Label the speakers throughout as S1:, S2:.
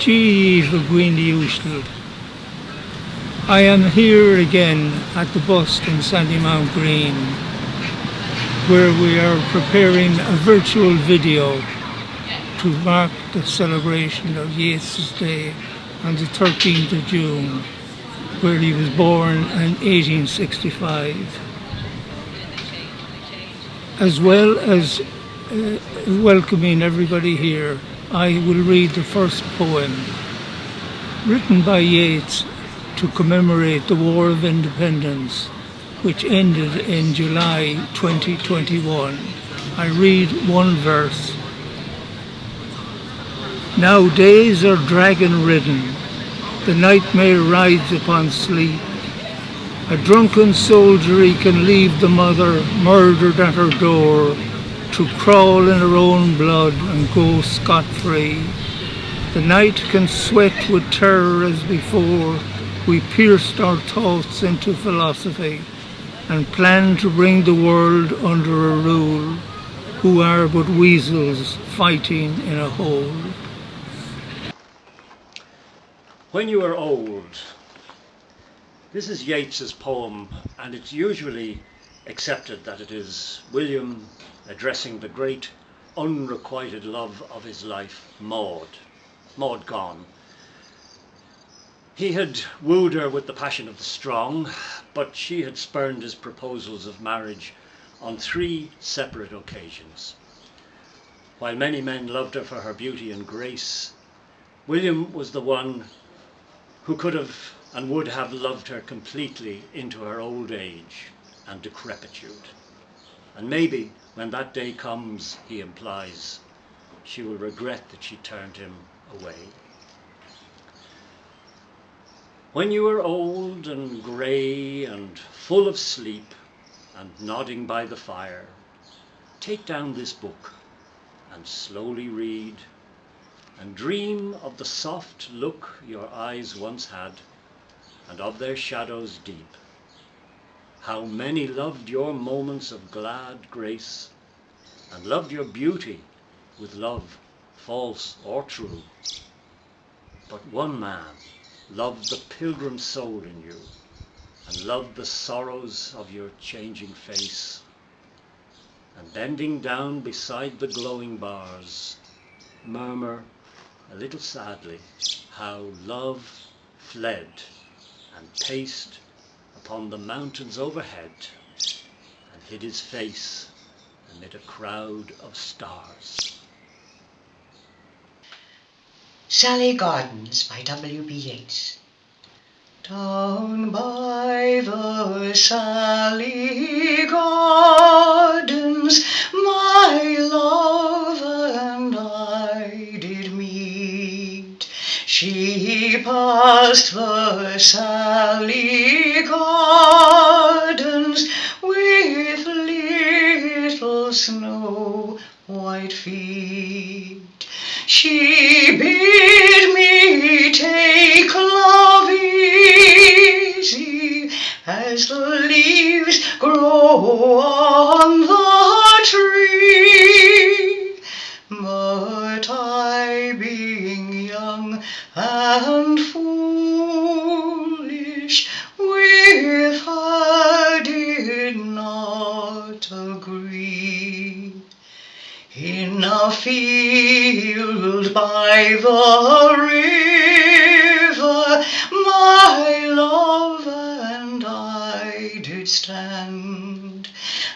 S1: Gee, Ushtal. I am here again at the bust in Sandymount Green, where we are preparing a virtual video to mark the celebration of Yeats' Day on the 13th of June, where he was born in 1865. As well as welcoming everybody here, I will read the first poem, written by Yeats to commemorate the War of Independence, which ended in July 2021. I read one verse. Now days are dragon-ridden, the nightmare rides upon sleep. A drunken soldiery can leave the mother murdered at her door to crawl in her own blood and go scot-free. The night can sweat with terror as before. We pierced our thoughts into philosophy and planned to bring the world under a rule, who are but weasels fighting in a hole.
S2: When you are old. This is Yeats's poem, and it's usually accepted that it is William addressing the great unrequited love of his life, Maud gone. He had wooed her with the passion of the strong, but she had spurned his proposals of marriage on 3 separate occasions. While many men loved her for her beauty and grace, William was the one who could have and would have loved her completely into her old age and decrepitude. And maybe when that day comes, he implies, she will regret that she turned him away. When you are old and grey and full of sleep and nodding by the fire, take down this book and slowly read and dream of the soft look your eyes once had and of their shadows deep. How many loved your moments of glad grace and loved your beauty with love, false or true. But one man loved the pilgrim soul in you and loved the sorrows of your changing face. And bending down beside the glowing bars, murmur a little sadly how love fled and paced upon the mountains overhead and hid his face amid a crowd of stars.
S3: Sally Gardens by W.B. Yeats. Down by the Sally Gardens my love and I did meet. She passed the Sally Gardens with little snow white feet. She bid me take love easy as the leaves grow on the tree. But I, being young and foolish, with her did not agree. In a field by the river my love and I did stand,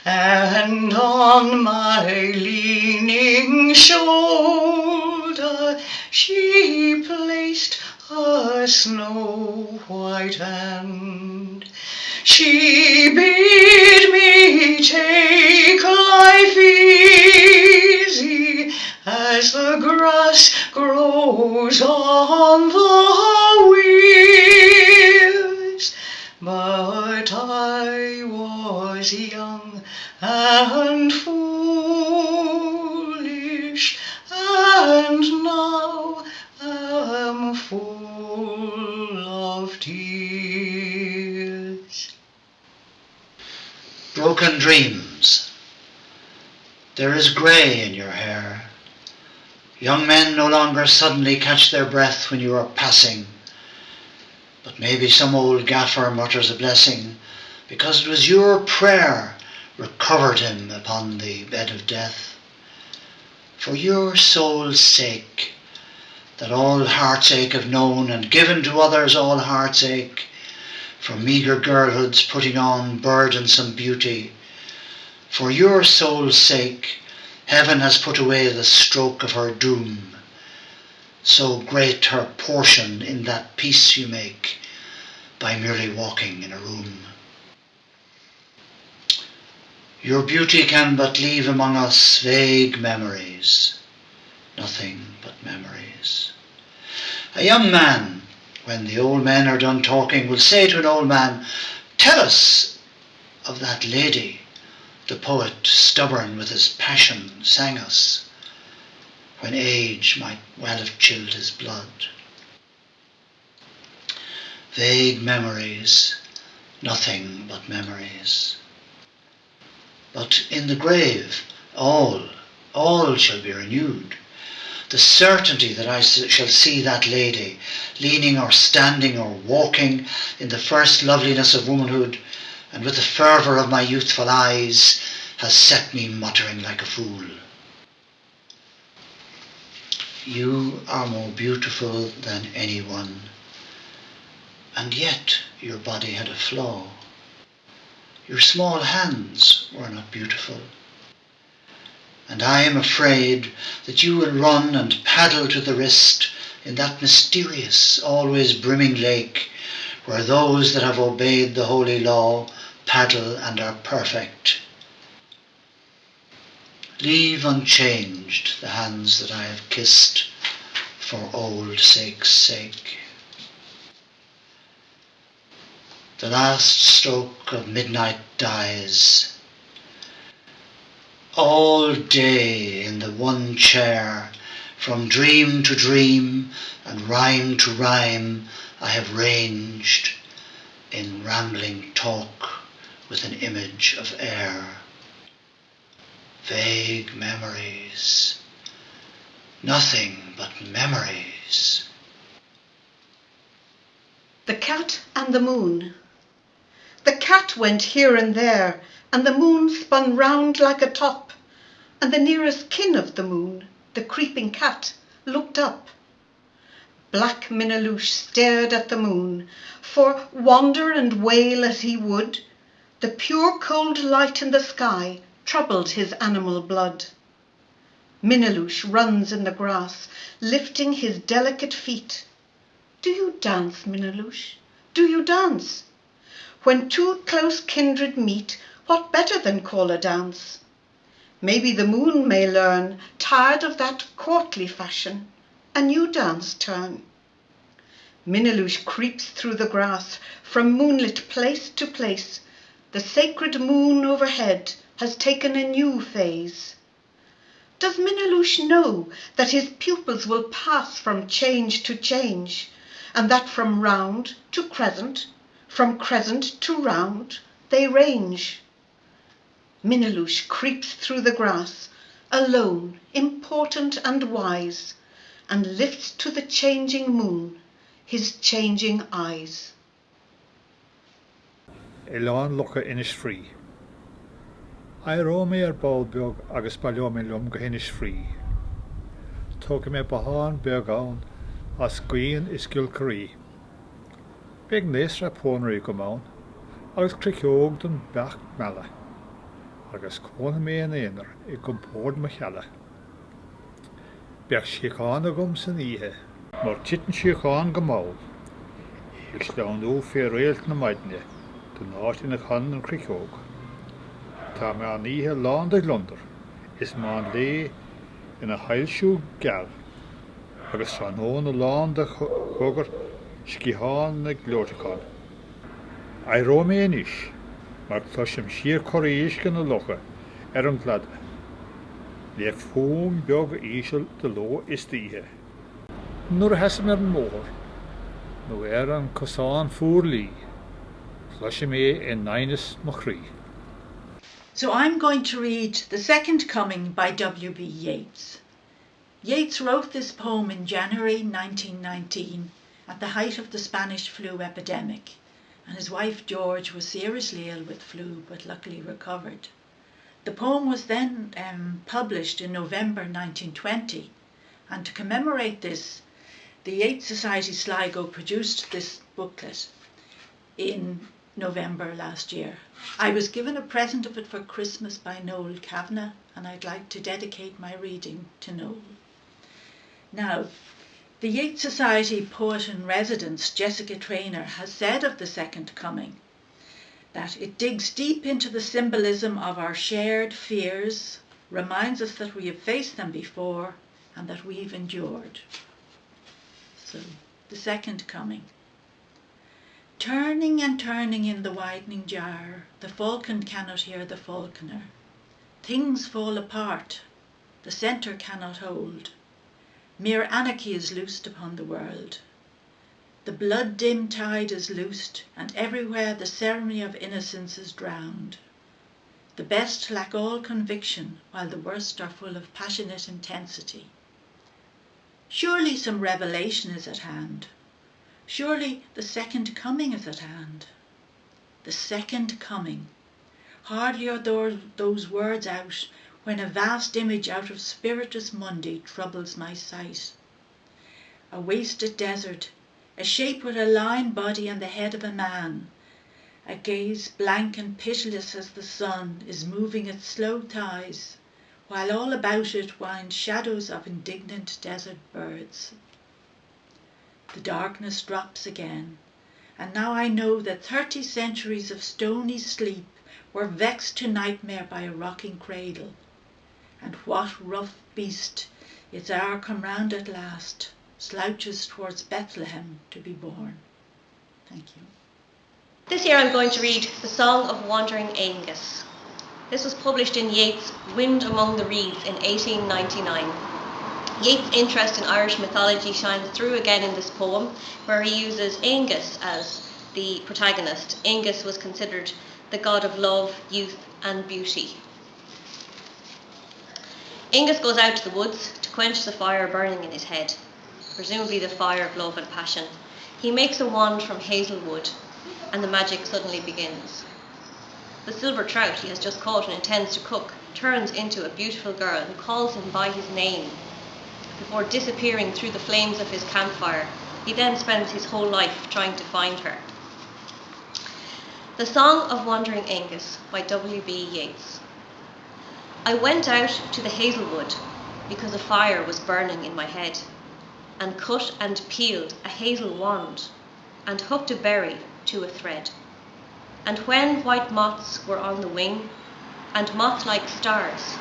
S3: and on my leaning shoulder she placed her snow white hand. She bid me take life easy as the grass grows on the weirs. But I was young and foolish, and now am full of tears.
S4: Broken dreams. There is grey in your hair. Young men no longer suddenly catch their breath when you are passing, but maybe some old gaffer mutters a blessing, because it was your prayer recovered him upon the bed of death. For your soul's sake, that all heart's-ache have known, and given to others all heart's-ache, for meagre girlhood's putting on burdensome beauty. For your soul's sake, heaven has put away the stroke of her doom, so great her portion in that peace you make by merely walking in a room. Your beauty can but leave among us vague memories, nothing but memories. A young man, when the old men are done talking, will say to an old man, "Tell us of that lady the poet, stubborn with his passion, sang us, when age might well have chilled his blood." Vague memories, nothing but memories. But in the grave, all shall be renewed. The certainty that I shall see that lady, leaning or standing or walking in the first loveliness of womanhood, and with the fervour of my youthful eyes, has set me muttering like a fool. You are more beautiful than anyone, and yet your body had a flaw. Your small hands were not beautiful, and I am afraid that you will run and paddle to the wrist in that mysterious, always brimming lake, where those that have obeyed the holy law paddle and are perfect. Leave unchanged the hands that I have kissed for old sake's sake. The last stroke of midnight dies. All day in the one chair, from dream to dream and rhyme to rhyme, I have ranged in rambling talk with an image of air. Vague memories, nothing but memories.
S3: The Cat and the Moon. The cat went here and there, and the moon spun round like a top, and the nearest kin of the moon, the creeping cat, looked up. Black Minaloosh stared at the moon, for, wander and wail as he would, the pure cold light in the sky troubled his animal blood. Minaloosh runs in the grass, lifting his delicate feet. Do you dance, Minaloosh? Do you dance? When two close kindred meet, what better than call a dance? Maybe the moon may learn, tired of that courtly fashion, a new dance turn. Minaloosh creeps through the grass, from moonlit place to place. The sacred moon overhead has taken a new phase. Does Minaloosh know that his pupils will pass from change to change, and that from round to crescent, from crescent to round, they range? Minaloosh creeps through the grass, alone, important and wise, and lifts to the changing moon his changing eyes.
S5: Elan Locha Inish Free. I roam me Balbog agus Balomilum Gahinish Free. Talk me Bahan Bergon as Queen is Gilcree. Big Nesra Ponry Gomon, agus Crickogden Bach Mala, agus Quon me an Einer, I compord Machella. Bech Shikanagum Sanihe, Mor Chitin Shikan Gamal. Ik staan nu veel reelt na Maidne, de naast in het hand en Crickog. Ta me aan ihe landig Londer, is me aan lee in een heilshoe gal. Agus van hoone landig hoger, skihaan na glortikan. I Romanisch, maar ik was hem schier Koreasch kunnen lochen, een gladde. Leef hoom bjog isel de lo is die. Nur has me een moor. Nu een kosaan voerlie. Flush me in Ninus Machri.
S6: So I'm going to read The Second Coming by W.B. Yeats. Yeats wrote this poem in January 1919 at the height of the Spanish flu epidemic, and his wife George was seriously ill with flu but luckily recovered. The poem was then published in November 1920, and to commemorate this, the Yeats Society Sligo produced this booklet in November last year. I was given a present of it for Christmas by Noel Kavanagh, and I'd like to dedicate my reading to Noel. Now, the Yeats Society poet in residence, Jessica Traynor, has said of the Second Coming that it digs deep into the symbolism of our shared fears, reminds us that we have faced them before and that we've endured. So, the Second Coming. Turning and turning in the widening jar, the falcon cannot hear the falconer. Things fall apart, the centre cannot hold. Mere anarchy is loosed upon the world. The blood-dim tide is loosed, and everywhere the ceremony of innocence is drowned. The best lack all conviction, while the worst are full of passionate intensity. Surely some revelation is at hand. Surely the Second Coming is at hand. The Second Coming. Hardly are those words out, when a vast image out of Spiritus Mundi troubles my sight. A wasted desert, a shape with a lion body and the head of a man, a gaze blank and pitiless as the sun is moving its slow thighs, while all about it wind shadows of indignant desert birds. The darkness drops again, and now I know that 30 centuries of stony sleep were vexed to nightmare by a rocking cradle. And what rough beast, its hour come round at last, slouches towards Bethlehem to be born? Thank you.
S7: This year I'm going to read The Song of Wandering Aengus. This was published in Yeats' Wind Among the Reeds in 1899. Yeats' interest in Irish mythology shines through again in this poem, where he uses Aengus as the protagonist. Aengus was considered the god of love, youth and beauty. Aengus goes out to the woods to quench the fire burning in his head, presumably the fire of love and passion. He makes a wand from hazel wood, and the magic suddenly begins. The silver trout he has just caught and intends to cook turns into a beautiful girl who calls him by his name before disappearing through the flames of his campfire. He then spends his whole life trying to find her. The Song of Wandering Aengus by W.B. Yeats. I went out to the hazelwood because a fire was burning in my head, and cut and peeled a hazel wand, and hooked a berry to a thread. And when white moths were on the wing, and moth-like stars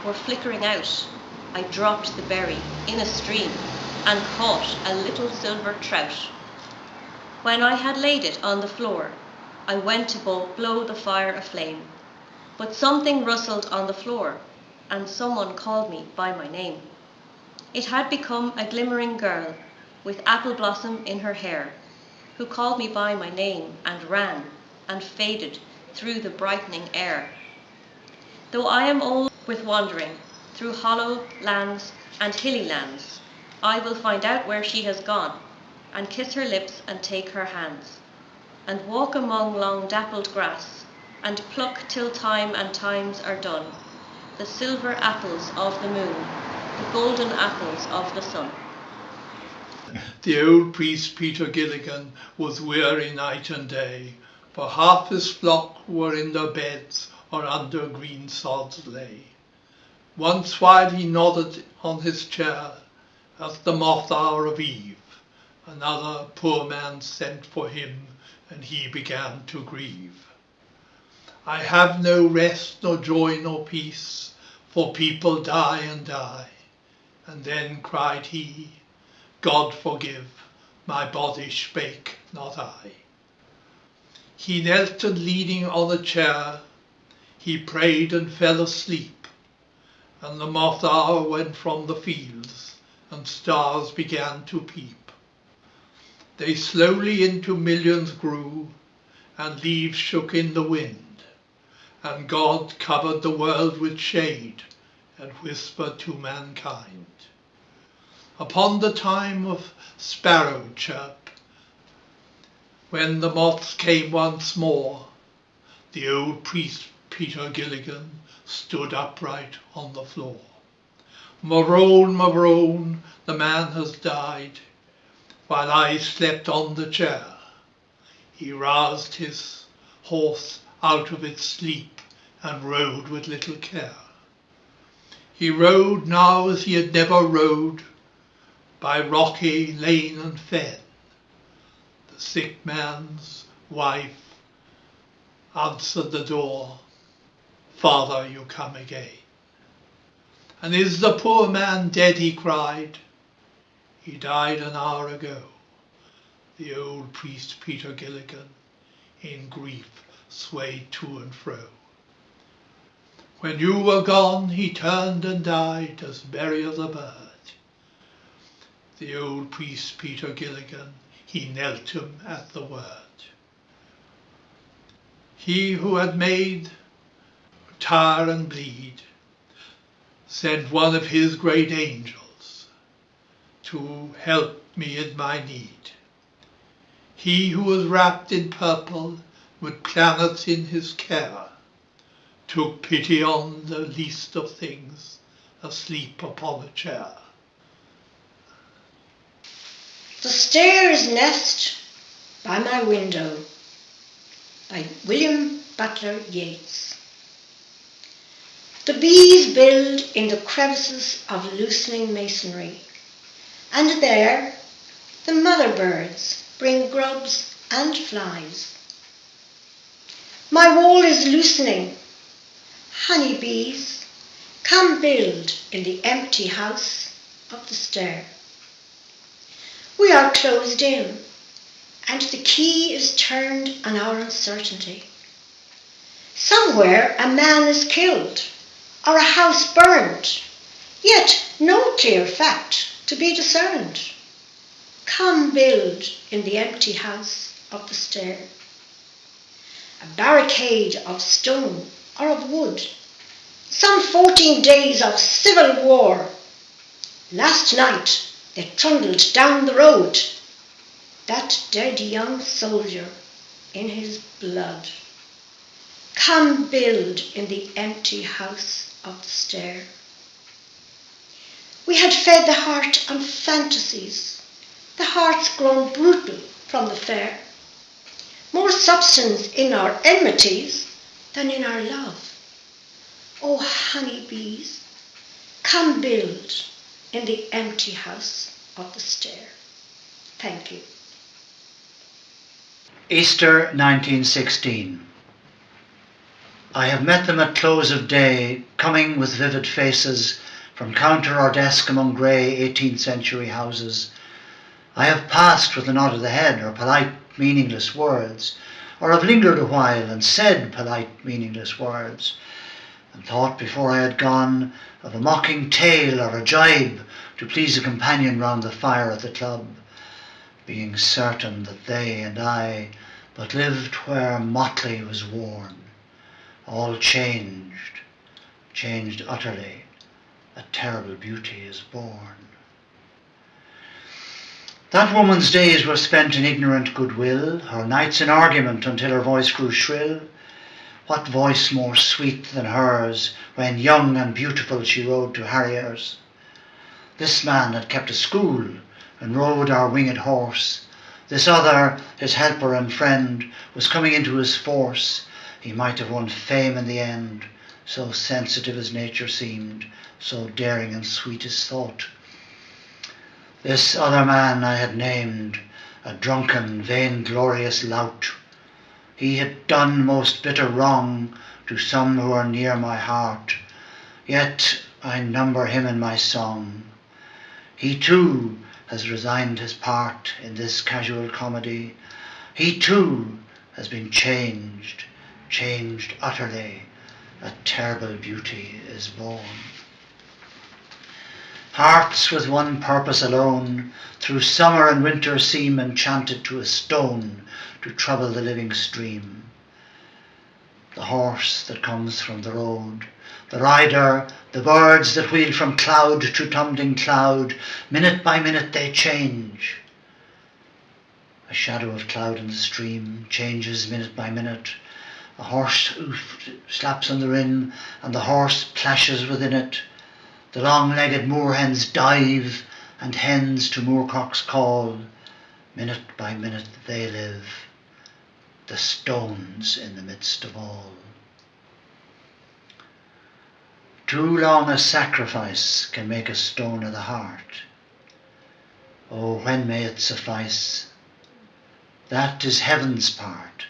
S7: were flickering out, I dropped the berry in a stream, and caught a little silver trout. When I had laid it on the floor, I went to blow the fire aflame. But something rustled on the floor, and someone called me by my name. It had become a glimmering girl with apple blossom in her hair, who called me by my name and ran and faded through the brightening air. Though I am old with wandering through hollow lands and hilly lands, I will find out where she has gone, and kiss her lips and take her hands, and walk among long dappled grass, and pluck till time and times are done, the silver apples of the moon, the golden apples of the sun.
S8: The old priest Peter Gilligan was weary night and day, for half his flock were in their beds or under green sods lay. Once while he nodded on his chair at the moth hour of eve, another poor man sent for him, and he began to grieve. I have no rest, nor joy, nor peace, for people die and die. And then cried he, God forgive, my body spake, not I. He knelt, and leaning on a chair, he prayed and fell asleep, and the moth hour went from the fields, and stars began to peep. They slowly into millions grew, and leaves shook in the wind, and God covered the world with shade, and whispered to mankind, upon the time of sparrow chirp, when the moths came once more, the old priest Peter Gilligan stood upright on the floor. Morone, Morone, the man has died, while I slept on the chair. He roused his horse out of its sleep and rode with little care. He rode now as he had never rode, by rocky lane and fen. The sick man's wife answered the door, "Father, you come again." "And is the poor man dead?" he cried. "He died an hour ago." The old priest Peter Gilligan in grief swayed to and fro. "When you were gone, he turned and died as merry as a bird." The old priest Peter Gilligan, he knelt him at the word. He who had made tire and bleed sent one of his great angels to help me in my need. He who was wrapped in purple with planets in his care took pity on the least of things, asleep upon a chair.
S9: The Stairs Nest by My Window by William Butler Yeats. The bees build in the crevices of loosening masonry, and there the mother birds bring grubs and flies. My wall is loosening. Honey bees, come build in the empty house of the stair. We are closed in, and the key is turned on our uncertainty. Somewhere a man is killed, or a house burned, yet no clear fact to be discerned. Come build in the empty house of the stair. A barricade of stone or of wood, some 14 days of civil war. Last night they trundled down the road, that dead young soldier in his blood. Come build in the empty house of the stair. We had fed the heart on fantasies, the heart's grown brutal from the fair. More substance in our enmities than in our love. Oh, honey bees, come build in the empty house of the stair. Thank you.
S4: Easter 1916. I have met them at close of day, coming with vivid faces from counter or desk among grey 18th century houses. I have passed with a nod of the head or polite meaningless words, or have lingered a while and said polite meaningless words, and thought before I had gone of a mocking tale or a jibe to please a companion round the fire at the club, being certain that they and I but lived where motley was worn, all changed, changed utterly, a terrible beauty is born. That woman's days were spent in ignorant goodwill, her nights in argument until her voice grew shrill. What voice more sweet than hers when young and beautiful she rode to harriers? This man had kept a school and rode our winged horse. This other, his helper and friend, was coming into his force. He might have won fame in the end, so sensitive his nature seemed, so daring and sweet his thought. This other man I had named a drunken, vainglorious lout. He had done most bitter wrong to some who are near my heart, yet I number him in my song. He too has resigned his part in this casual comedy. He too has been changed, changed utterly. A terrible beauty is born. Hearts with one purpose alone, through summer and winter seem enchanted to a stone to trouble the living stream. the horse that comes from the road, the rider, the birds that wheel from cloud to tumbling cloud, minute by minute they change. A shadow of cloud in the stream changes minute by minute. A horse hoof slaps on the rim, and the horse plashes within it. The long-legged moorhens dive, and hens to moorcocks call. Minute by minute they live, the stones in the midst of all. Too long a sacrifice can make a stone of the heart. Oh, when may it suffice? That is heaven's part,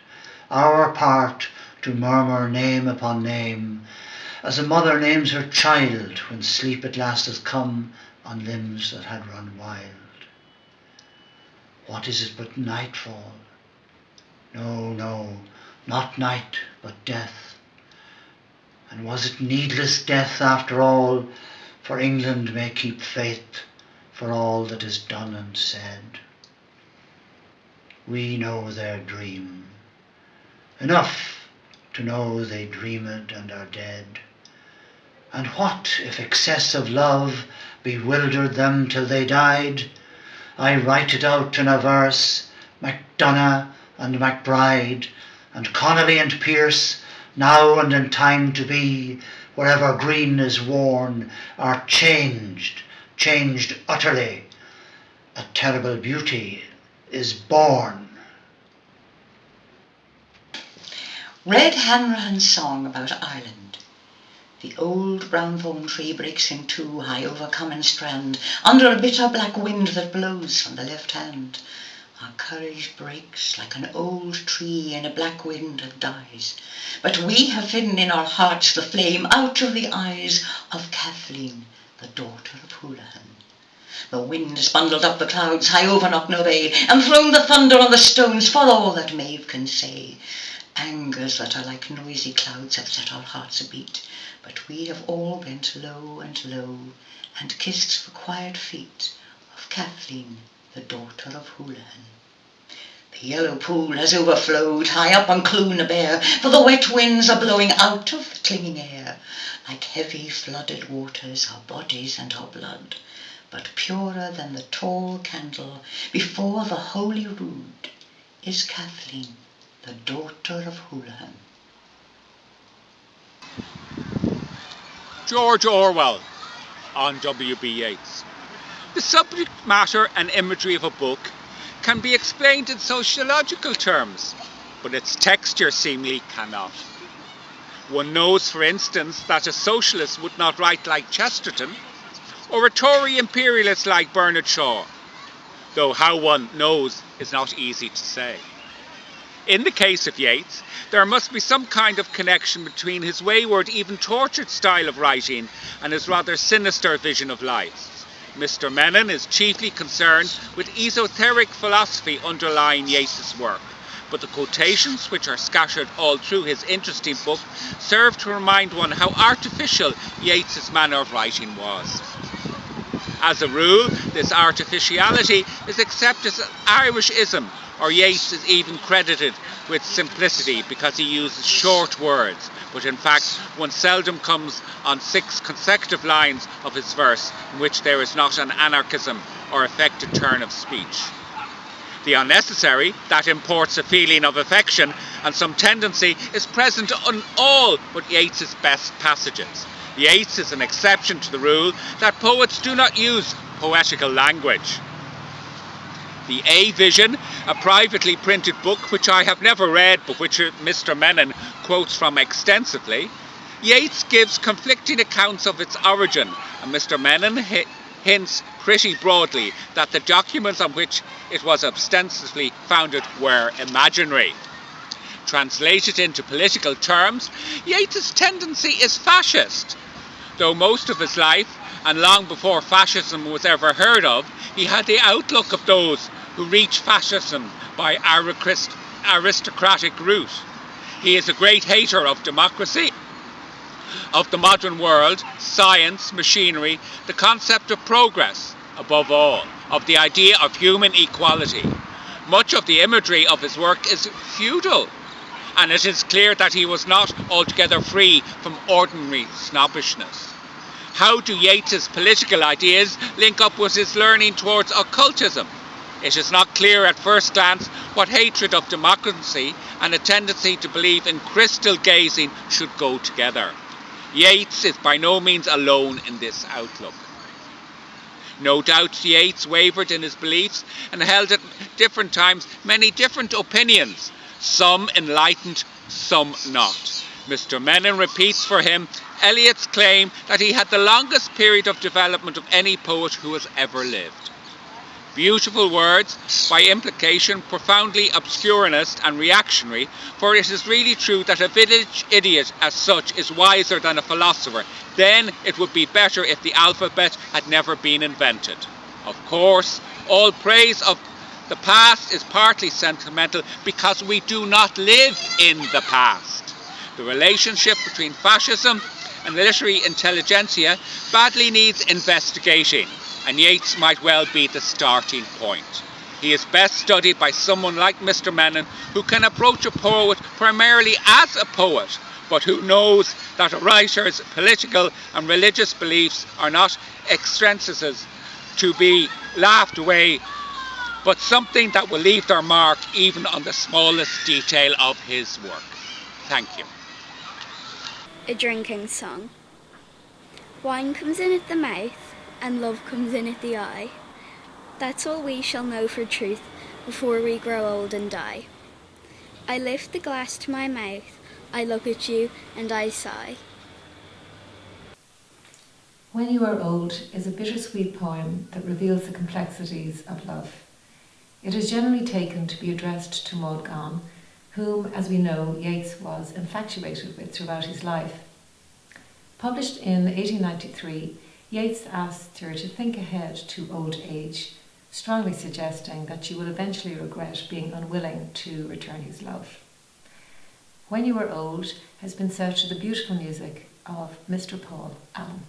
S4: our part to murmur name upon name, as a mother names her child when sleep at last has come on limbs that had run wild. What is it but nightfall? No, no, not night, but death. And was it needless death after all? For England may keep faith for all that is done and said. We know their dream, enough to know they dreamed and are dead. And what if excess of love bewildered them till they died? I write it out in a verse, MacDonagh and MacBride, and Connolly and Pearse, now and in time to be, wherever green is worn, are changed utterly. A terrible beauty is born.
S10: Red Hanrahan's song about Ireland. The old brown thorn tree breaks in two high over common strand, under a bitter black wind that blows from the left hand. Our courage breaks like an old tree in a black wind that dies. But we have hidden in our hearts the flame out of the eyes of Kathleen, the daughter of Houlihan. The wind has bundled up the clouds high over Knocknobay, and thrown the thunder on the stones for all that Maeve can say. Angers that are like noisy clouds have set our hearts a beat, but we have all bent low and low, and kissed the quiet feet of Kathleen, the daughter of Houlihan. The yellow pool has overflowed high up on Cloonabear, for the wet winds are blowing out of the clinging air. Like heavy flooded waters our bodies and our blood, but purer than the tall candle before the holy rood is Kathleen, the daughter of Houlihan.
S11: George Orwell on W.B. Yeats. The subject matter and imagery of a book can be explained in sociological terms, but its texture seemingly cannot. One knows, for instance, that a socialist would not write like Chesterton, or a Tory imperialist like Bernard Shaw, though how one knows is not easy to say. In the case of Yeats, there must be some kind of connection between his wayward, even tortured style of writing and his rather sinister vision of life. Mr. Menon is chiefly concerned with esoteric philosophy underlying Yeats's work, but the quotations which are scattered all through his interesting book serve to remind one how artificial Yeats's manner of writing was. As a rule, this artificiality is accepted as Irishism, or Yeats is even credited with simplicity because he uses short words, but in fact one seldom comes on 6 consecutive lines of his verse in which there is not an anarchism or affected turn of speech. The unnecessary, that imports a feeling of affection and some tendency, is present on all but Yeats's best passages. Yeats is an exception to the rule that poets do not use poetical language. The A Vision, a privately printed book which I have never read but which Mr. Menon quotes from extensively, Yeats gives conflicting accounts of its origin, and Mr. Menon hints pretty broadly that the documents on which it was ostensibly founded were imaginary. Translated into political terms, Yeats's tendency is fascist. Though most of his life, and long before fascism was ever heard of, he had the outlook of those who reach fascism by aristocratic route. He is a great hater of democracy, of the modern world, science, machinery, the concept of progress, above all, of the idea of human equality. Much of the imagery of his work is feudal. and it is clear that he was not altogether free from ordinary snobbishness. How do Yeats's political ideas link up with his learning towards occultism? It is not clear at first glance what hatred of democracy and a tendency to believe in crystal gazing should go together. Yeats is by no means alone in this outlook. No doubt Yeats wavered in his beliefs and held at different times many different opinions, some enlightened, some not. Mr. Menon repeats for him Eliot's claim that he had the longest period of development of any poet who has ever lived. Beautiful words, by implication profoundly obscurantist and reactionary, for it is really true that a village idiot as such is wiser than a philosopher. Then it would be better if the alphabet had never been invented. Of course, all praise of the past is partly sentimental because we do not live in the past. The relationship between fascism and the literary intelligentsia badly needs investigating, and Yeats might well be the starting point. He is best studied by someone like Mr. Menon, who can approach a poet primarily as a poet, but who knows that a writer's political and religious beliefs are not extrinsics to be laughed away, but something that will leave their mark even on the smallest detail of his work. Thank you.
S12: A drinking song. Wine comes in at the mouth, and love comes in at the eye. That's all we shall know for truth before we grow old and die. I lift the glass to my mouth, I look at you and I sigh.
S13: When You Are Old is a bittersweet poem that reveals the complexities of love. It is generally taken to be addressed to Maud Gonne, whom, as we know, Yeats was infatuated with throughout his life. Published in 1893, Yeats asked her to think ahead to old age, strongly suggesting that she would eventually regret being unwilling to return his love. When You Are Old has been set to the beautiful music of Mr. Paul Allen.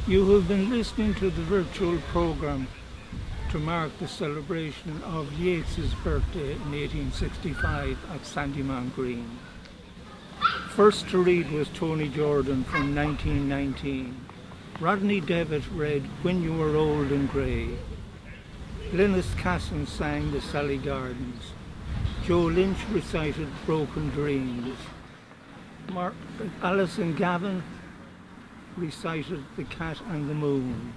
S1: You have been listening to the virtual programme to mark the celebration of Yeats's birthday in 1865 at Sandymount Green. First to read was Tony Jordan from 1919. Rodney Devitt read When You Were Old and Grey. Linus Casson sang The Sally Gardens. Joe Lynch recited Broken Dreams. Alison Gavin recited The Cat and the Moon.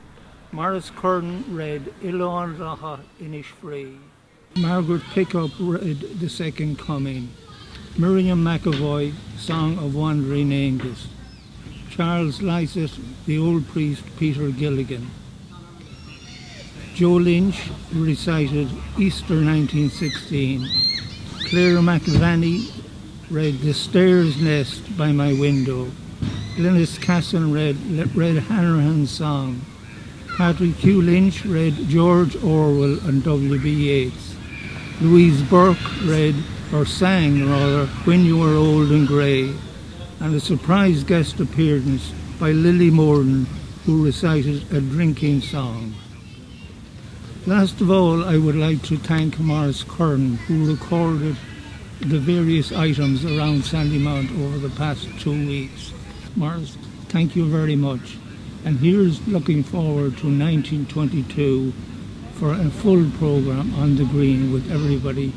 S1: Maurice Curran read Ilan Raha Inish Free. Margaret Pickup read The Second Coming. Miriam McAvoy, Song of Wandering Angus. Charles Lycett, The Old Priest Peter Gilligan. Joe Lynch recited Easter 1916. Claire McVanney read The Stairs Nest by My Window. Linus Casson read Hanrahan's Song. Patrick Hugh Lynch read George Orwell and W.B. Yeats. Louise Burke read, or sang rather, When You Were Old and Grey, and a surprise guest appearance by Lily Morden, who recited A Drinking Song. Last of all, I would like to thank Maurice Curran, who recorded the various items around Sandymount over the past 2 weeks. Maurice, thank you very much. And here's looking forward to 1922 for a full programme on the green with everybody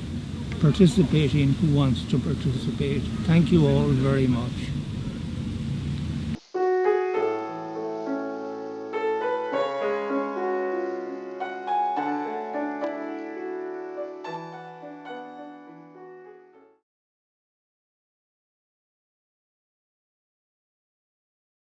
S1: participating who wants to participate. Thank you all very much.